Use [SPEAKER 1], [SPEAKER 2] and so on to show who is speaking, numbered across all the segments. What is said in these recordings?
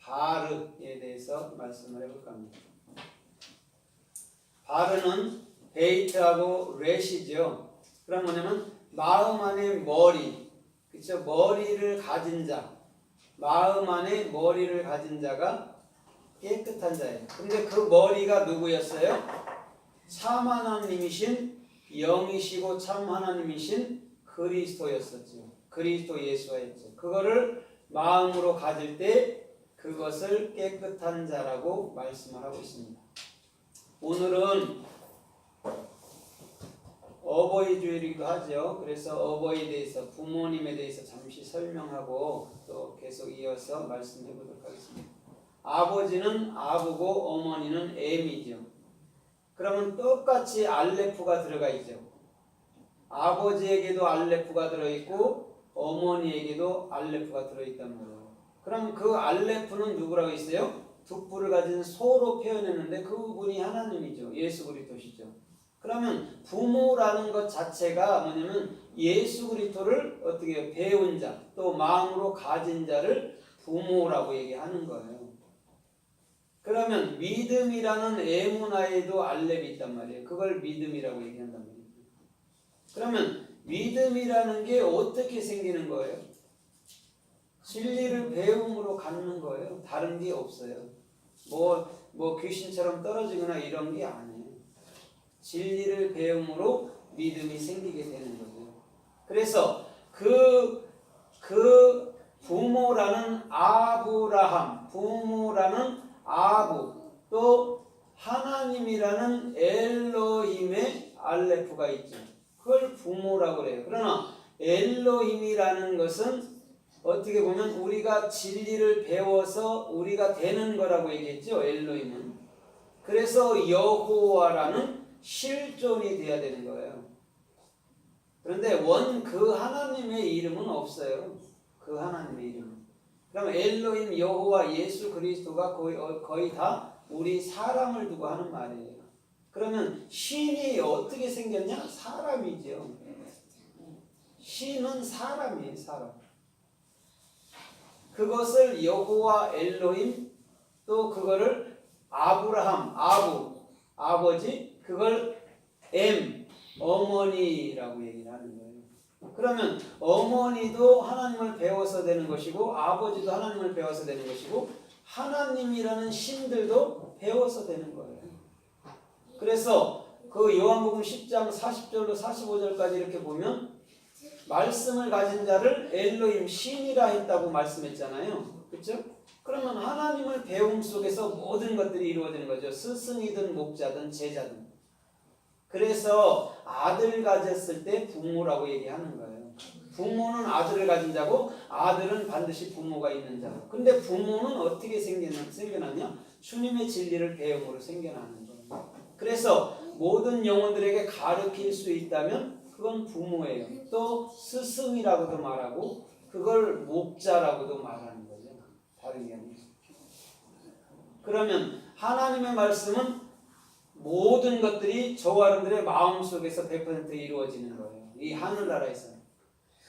[SPEAKER 1] 바르에 대해서 말씀을 해볼까 합니다. 바르는 베이트하고 렛이죠. 그럼 뭐냐면 마음 안에 머리, 그렇죠? 머리를 가진 자, 마음 안에 머리를 가진 자가 깨끗한 자예요. 근데 그 머리가 누구였어요? 참 하나님이신 영이시고 참 하나님이신 그리스도였었죠. 그리스도 예수였죠. 그거를 마음으로 가질 때 그것을 깨끗한 자라고 말씀을 하고 있습니다. 오늘은 어버이 주일이기도 하죠. 그래서 어버이에 대해서, 부모님에 대해서 잠시 설명하고 또 계속 이어서 말씀해 보도록 하겠습니다. 아버지는 아부고 어머니는 M이죠. 그러면 똑같이 알레프가 들어가 있죠. 아버지에게도 알레프가 들어있고 어머니에게도 알레프가 들어있단 말이에요. 그럼 그 알레프는 누구라고 있어요? 득부를 가진 소로 표현했는데 그분이 하나님이죠. 예수 그리스도시죠. 그러면 부모라는 것 자체가 뭐냐면 예수 그리스도를 어떻게 배운 자, 또 마음으로 가진 자를 부모라고 얘기하는 거예요. 그러면 믿음이라는 에무나에도 알렙이 있단 말이에요. 그걸 믿음이라고 얘기한단 말이에요. 그러면 믿음이라는 게 어떻게 생기는 거예요? 진리를 배움으로 갖는 거예요. 다른 게 없어요. 뭐 귀신처럼 떨어지거나 이런 게 아니에요. 진리를 배움으로 믿음이 생기게 되는 거죠. 그래서 그 부모라는 아브라함, 부모라는 아부, 또 하나님이라는 엘로힘의 알레프가 있죠. 그걸 부모라고 그래요. 그러나 엘로힘이라는 것은 어떻게 보면 우리가 진리를 배워서 우리가 되는 거라고 얘기했죠. 엘로힘은. 그래서 여호와라는 실존이 돼야 되는 거예요. 그런데 그 하나님의 이름은 없어요. 그 하나님의 이름은. 그럼 엘로힘, 여호와, 예수 그리스도가 거의 다 우리 사람을 두고 하는 말이에요. 그러면 신이 어떻게 생겼냐? 사람이죠. 신은 사람이에요. 사람. 그것을 여호와, 엘로힘, 또 그거를 아브라함, 아버지, 그걸 어머니라고 얘기를 하는 거예요. 그러면 어머니도 하나님을 배워서 되는 것이고 아버지도 하나님을 배워서 되는 것이고 하나님이라는 신들도 배워서 되는 거예요. 그래서 그 요한복음 10장 40절로 45절까지 이렇게 보면 말씀을 가진 자를 엘로힘 신이라 했다고 말씀했잖아요. 그렇죠? 그러면 하나님을 배움 속에서 모든 것들이 이루어지는 거죠. 스승이든 목자든 제자든. 그래서 아들 가졌을 때 부모라고 얘기하는 거예요. 부모는 아들을 가진 자고 아들은 반드시 부모가 있는 자고. 근데 부모는 어떻게 생겨났냐? 주님의 진리를 배움으로 생겨나는 거예요. 그래서 모든 영혼들에게 가르칠 수 있다면 그건 부모예요. 또 스승이라고도 말하고 그걸 목자라고도 말하는 거죠. 다른 게 아니에요. 그러면 하나님의 말씀은 모든 것들이 저와 여러분들의 마음속에서 100% 이루어지는 거예요. 이 하늘나라에서.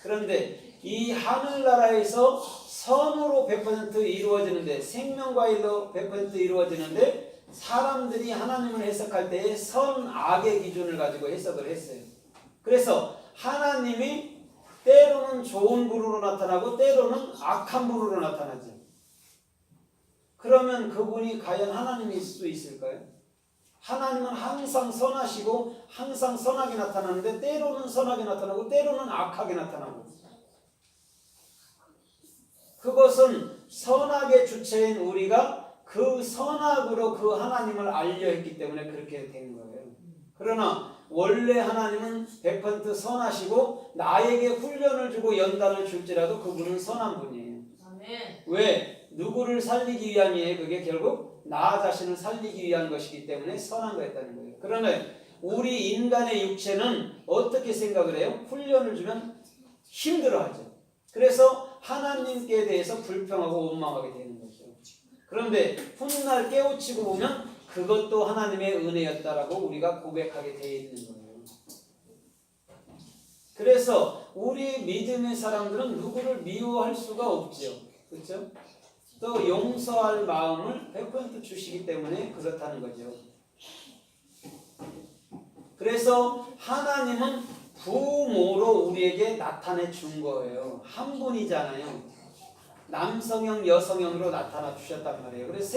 [SPEAKER 1] 그런데 이 하늘나라에서 선으로 100% 이루어지는데 생명과일로 100% 이루어지는데 사람들이 하나님을 해석할 때에 선악의 기준을 가지고 해석을 했어요. 그래서 하나님이 때로는 좋은 부류로 나타나고 때로는 악한 부류로 나타나죠. 그러면 그분이 과연 하나님일 수 있을까요? 하나님은 항상 선하시고 항상 선하게 나타나는데 때로는 선하게 나타나고 때로는 악하게 나타나고 그것은 선악의 주체인 우리가 그 선악으로 그 하나님을 알려 했기 때문에 그렇게 된 거예요. 그러나 원래 하나님은 100% 선하시고 나에게 훈련을 주고 연단을 줄지라도 그분은 선한 분이에요. 아멘. 왜? 누구를 살리기 위함이에요? 그게 결국 나 자신을 살리기 위한 것이기 때문에 선한 거였다는 거예요. 그러나 우리 인간의 육체는 어떻게 생각을 해요? 훈련을 주면 힘들어하죠. 그래서 하나님께 대해서 불평하고 원망하게 되는 거죠. 그런데 훗날 깨우치고 보면 그것도 하나님의 은혜였다라고 우리가 고백하게 되어 있는 거예요. 그래서 우리 믿음의 사람들은 누구를 미워할 수가 없죠. 그렇죠? 또 용서할 마음을 100% 주시기 때문에 그렇다는 거죠. 그래서 하나님은 부모로 우리에게 나타내 준 거예요. 한 분이잖아요. 남성형, 여성형으로 나타나 주셨단 말이에요. 그래서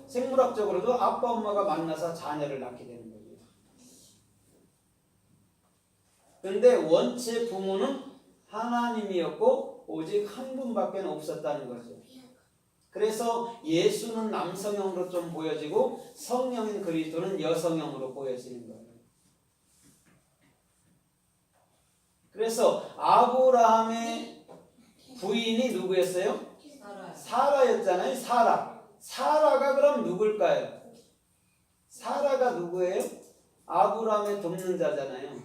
[SPEAKER 1] 생물학적으로도 아빠, 엄마가 만나서 자녀를 낳게 되는 거예요. 그런데 원체 부모는 하나님이었고 오직 한 분밖에 없었다는 거죠. 그래서 예수는 남성형으로 좀 보여지고 성령인 그리스도는 여성형으로 보여지는 거예요. 그래서 아브라함의 부인이 누구였어요? 사라였잖아요. 사라가 그럼 누굴까요? 사라가 누구예요? 아브라함의 돕는 자잖아요.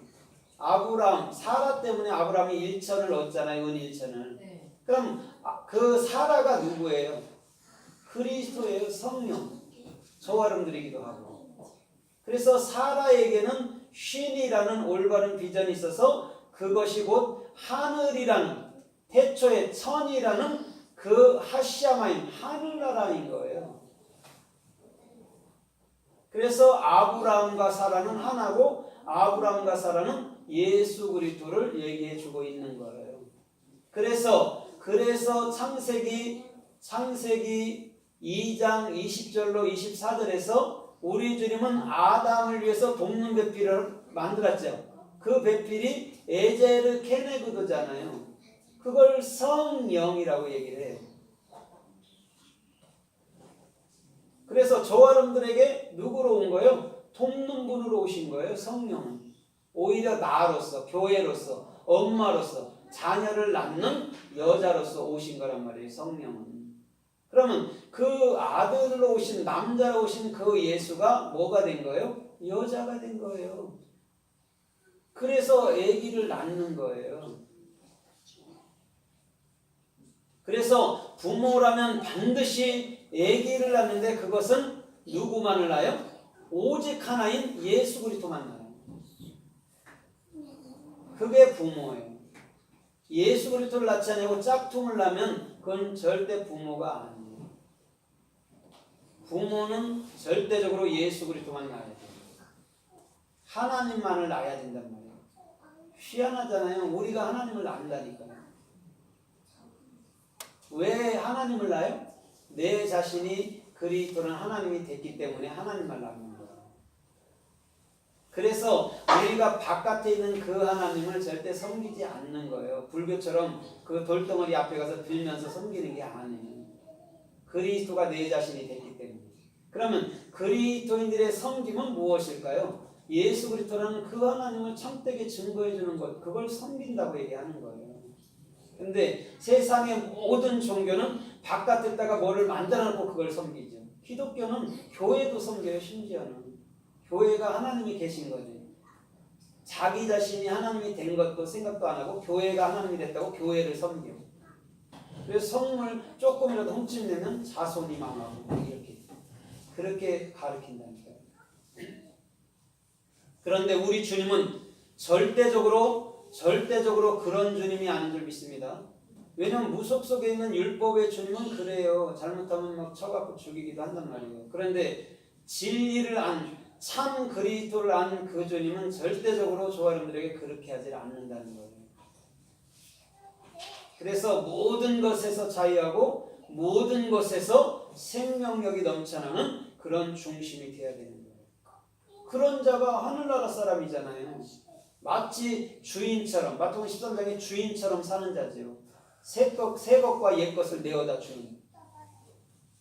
[SPEAKER 1] 사라 때문에 아브라함이 일천을 얻잖아요. 은일천을. 그럼 그 사라가 누구예요? 그리스도예요. 성령. 저와 여러분들이기도 하고. 그래서 사라에게는 쉰이라는 올바른 비전이 있어서 그것이 곧 하늘이라는 태초의 천이라는 그 하시아마임 하늘나라인 거예요. 그래서 아브라함과 사라는 하나고 아브라함과 사라는 예수 그리스도를 얘기해 주고 있는 거예요. 그래서 창세기 2장 20절로 24절에서 우리 주님은 아담을 위해서 돕는 배필을 만들었죠. 그 배필이 에제르 케네그도잖아요. 그걸 성령이라고 얘기를 해요. 그래서 저와 여러분들에게 누구로 온 거예요? 돕는 분으로 오신 거예요. 성령은. 오히려 나로서, 교회로서, 엄마로서, 자녀를 낳는 여자로서 오신 거란 말이에요. 성령은. 그러면 그 아들로 오신, 남자로 오신 그 예수가 뭐가 된 거예요? 여자가 된 거예요. 그래서 아기를 낳는 거예요. 그래서 부모라면 반드시 아기를 낳는데 그것은 누구만을 낳아요? 오직 하나인 예수 그리스도만 낳아요. 그게 부모예요. 예수 그리스도를 낳지 않고 짝퉁을 낳으면 그건 절대 부모가 아니에요. 부모는 절대적으로 예수 그리스도만 낳아야 돼요. 하나님만을 낳아야 된단 말이에요. 희한하잖아요. 우리가 하나님을 낳는다니까요. 왜 하나님을 낳아요? 내 자신이 그리스도는 하나님이 됐기 때문에 하나님만 낳는 거예요. 그래서 우리가 바깥에 있는 그 하나님을 절대 섬기지 않는 거예요. 불교처럼 그 돌덩어리 앞에 가서 빌면서 섬기는 게 아니에요. 그리스도가 내 자신이 됐기 때문에. 그러면 그리스도인들의 섬김은 무엇일까요? 예수 그리스도라는 그 하나님을 참되게 증거해 주는 것, 그걸 섬긴다고 얘기하는 거예요. 근데 세상의 모든 종교는 바깥에다가 뭐를 만들어 놓고 그걸 섬기죠. 기독교는 교회도 섬겨요. 심지어는. 교회가 하나님이 계신 거죠. 자기 자신이 하나님이 된 것도 생각도 안 하고 교회가 하나님이 됐다고 교회를 섬겨. 그래서 성물 조금이라도 훔치면 자손이 망하고 이렇게 그렇게 가르친다니까요. 그런데 우리 주님은 절대적으로 그런 주님이 아닌 줄 믿습니다. 왜냐하면 무속 속에 있는 율법의 주님은 그래요. 잘못하면 막 쳐갖고 죽이기도 한단 말이에요. 그런데 진리를 참 그리스도를 아는 그 주님은 절대적으로 저와 여러분들에게 그렇게 하지 않는다는 거예요. 그래서 모든 것에서 자유하고 모든 것에서 생명력이 넘쳐나는 그런 중심이 되어야 되는 거예요. 그런 자가 하늘나라 사람이잖아요. 마치 주인처럼, 마태복음 13장의 주인처럼 사는 자지요. 새 것과 옛 것을 내어다 주는.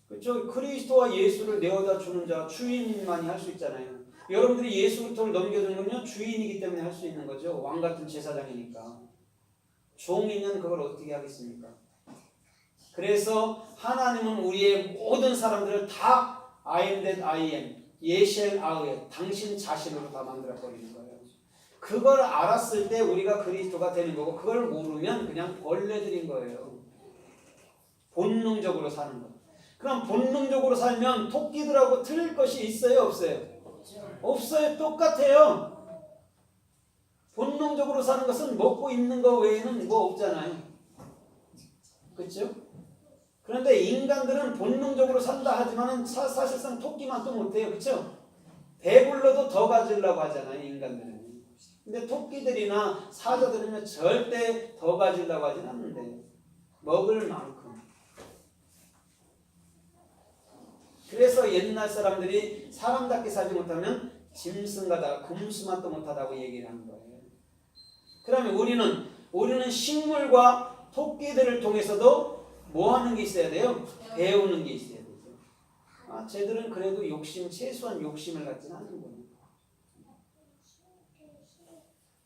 [SPEAKER 1] 그렇죠? 그리스도와 예수를 내어다 주는 자, 주인만이 할 수 있잖아요. 여러분들이 예수 그리스도를 넘겨주는 건요, 주인이기 때문에 할 수 있는 거죠. 왕 같은 제사장이니까. 종이면 그걸 어떻게 하겠습니까? 그래서 하나님은 우리의 모든 사람들을 다 I am that I am, 예셸 아흐에, 당신 자신으로 다 만들어버리는 거예요. 그걸 알았을 때 우리가 그리스도가 되는 거고, 그걸 모르면 그냥 벌레들인 거예요. 본능적으로 사는 거. 그럼 본능적으로 살면 토끼들하고 틀릴 것이 있어요? 없어요? 없어요. 똑같아요. 본능적으로 사는 것은 먹고 입는 거 외에는 뭐 없잖아요. 그렇죠? 그런데 인간들은 본능적으로 산다 하지만 사실상 토끼만 또 못해요. 그렇죠? 배불러도 더 가지려고 하잖아요. 인간들은. 근데 토끼들이나 사자들은 절대 더 가지려고 하진 않는데 먹을 만큼. 그래서 옛날 사람들이 사람답게 살지 못하면 짐승가다 금수만도 못하다고 얘기를 하는 거예요. 그러면 우리는 식물과 토끼들을 통해서도 뭐 하는 게 있어야 돼요? 배우는 게 있어야 되죠. 쟤들은 그래도 최소한 욕심을 갖지는 않는구나.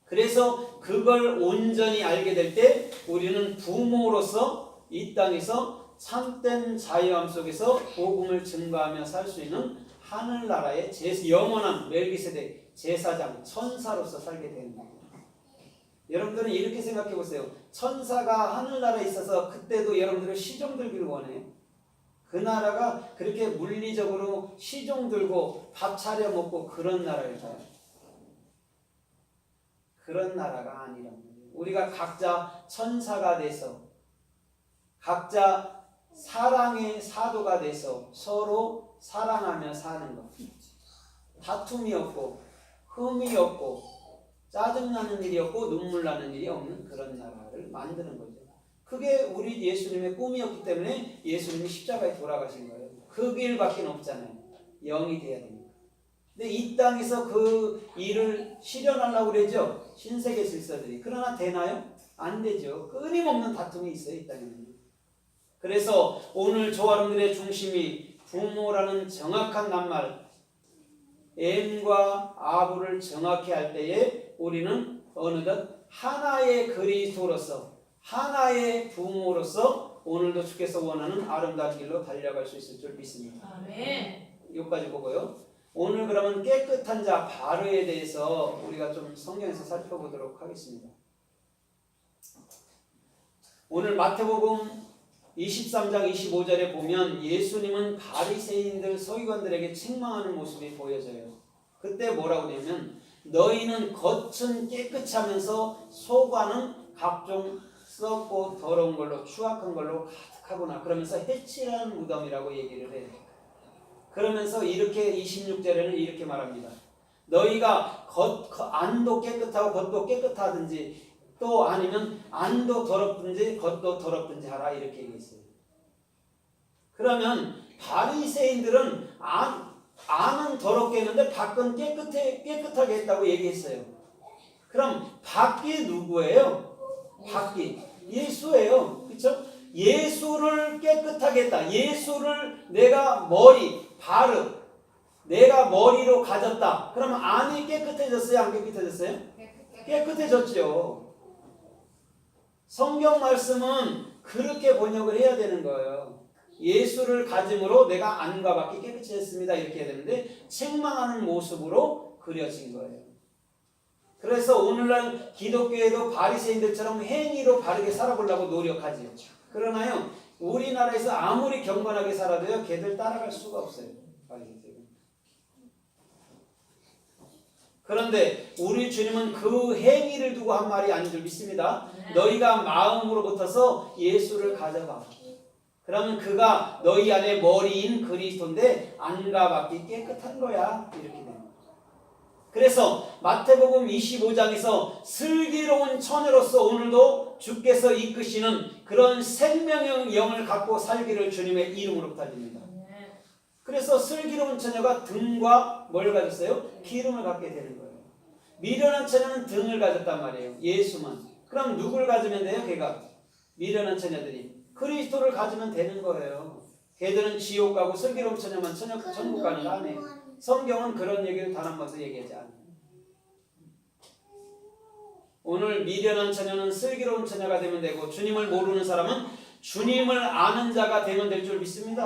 [SPEAKER 1] 그래서 그걸 온전히 알게 될 때 우리는 부모로서 이 땅에서 참된 자유함 속에서 복음을 증거하며 살 수 있는 하늘나라의 영원한 멜기세덱 제사장 천사로서 살게 되는 겁니다. 여러분들은 이렇게 생각해 보세요. 천사가 하늘나라에 있어서 그때도 여러분들을 시종 들기를 원해요. 그 나라가 그렇게 물리적으로 시종 들고 밥 차려 먹고 그런 나라일까요? 그런 나라가 아니란 말이에요. 우리가 각자 천사가 돼서 각자 사랑의 사도가 돼서 서로 사랑하며 사는 것. 다툼이 없고 흠이 없고 짜증나는 일이 없고 눈물 나는 일이 없는 그런 나라를 만드는 거죠. 그게 우리 예수님의 꿈이었기 때문에 예수님이 십자가에 돌아가신 거예요. 그 길밖에 없잖아요. 영이 돼야 됩니다. 근데 이 땅에서 그 일을 실현하려고 그러죠. 신세계 질서들이. 그러나 되나요? 안 되죠. 끊임없는 다툼이 있어요. 이 땅에는. 그래서 오늘 저와 여러분들의 중심이 부모라는 정확한 낱말 엠과 아부를 정확히 할 때에 우리는 어느덧 하나의 그리스도로서 하나의 부모로서 오늘도 주께서 원하는 아름다운 길로 달려갈 수 있을 줄 믿습니다.
[SPEAKER 2] 아멘.
[SPEAKER 1] 여기까지 보고요. 오늘 그러면 깨끗한 자 바르에 대해서 우리가 좀 성경에서 살펴보도록 하겠습니다. 오늘 마태복음 23장 25절에 보면 예수님은 바리새인들 서기관들에게 책망하는 모습이 보여져요. 그때 뭐라고 하냐면 너희는 겉은 깨끗이 하면서 속안은 각종 썩고 더러운 걸로 추악한 걸로 가득하구나. 그러면서 해칠한 무덤이라고 얘기를 해요. 그러면서 이렇게 26절에는 이렇게 말합니다. 너희가 안도 깨끗하고 겉도 깨끗하든지 또 아니면 안도 더럽든지 겉도 더럽든지 하라 이렇게 얘기했어요. 그러면 바리새인들은 안은 더럽게 했는데 밖은 깨끗하게 했다고 얘기했어요. 그럼 밖이 누구예요? 밖이 예수예요. 그렇죠? 예수를 깨끗하게 했다. 예수를 내가 내가 머리로 가졌다. 그러면 안이 깨끗해졌어요? 안 깨끗해졌어요? 깨끗해졌죠. 성경 말씀은 그렇게 번역을 해야 되는 거예요. 예수를 가짐으로 내가 안과 밖이 깨끗해졌습니다. 이렇게 해야 되는데 책망하는 모습으로 그려진 거예요. 그래서 오늘날 기독교에도 바리새인들처럼 행위로 바르게 살아보려고 노력하지요. 그러나요, 우리나라에서 아무리 경건하게 살아도요, 걔들 따라갈 수가 없어요. 그런데 우리 주님은 그 행위를 두고 한 말이 아닌 줄 믿습니다. 너희가 마음으로부터서 예수를 가져가. 그러면 그가 너희 안에 머리인 그리스도인데 안과 밖이 깨끗한 거야. 이렇게 됩니다. 그래서 마태복음 25장에서 슬기로운 처녀로서 오늘도 주께서 이끄시는 그런 생명의 영을 갖고 살기를 주님의 이름으로 부탁드립니다. 그래서 슬기로운 처녀가 등과 뭘 가졌어요? 기름을 갖게 되는 거예요. 미련한 처녀는 등을 가졌단 말이에요. 예수만. 그럼 누굴 가지면 돼요? 걔가 미련한 처녀들이 그리스도를 가지면 되는 거예요. 걔들은 지옥 가고 슬기로운 처녀만 천국 가는 거 아니에요. 성경은 그런 얘기를 단 한 번도 얘기하지 않아요. 오늘 미련한 처녀는 슬기로운 처녀가 되면 되고 주님을 모르는 사람은 주님을 아는 자가 되면 될 줄 믿습니다.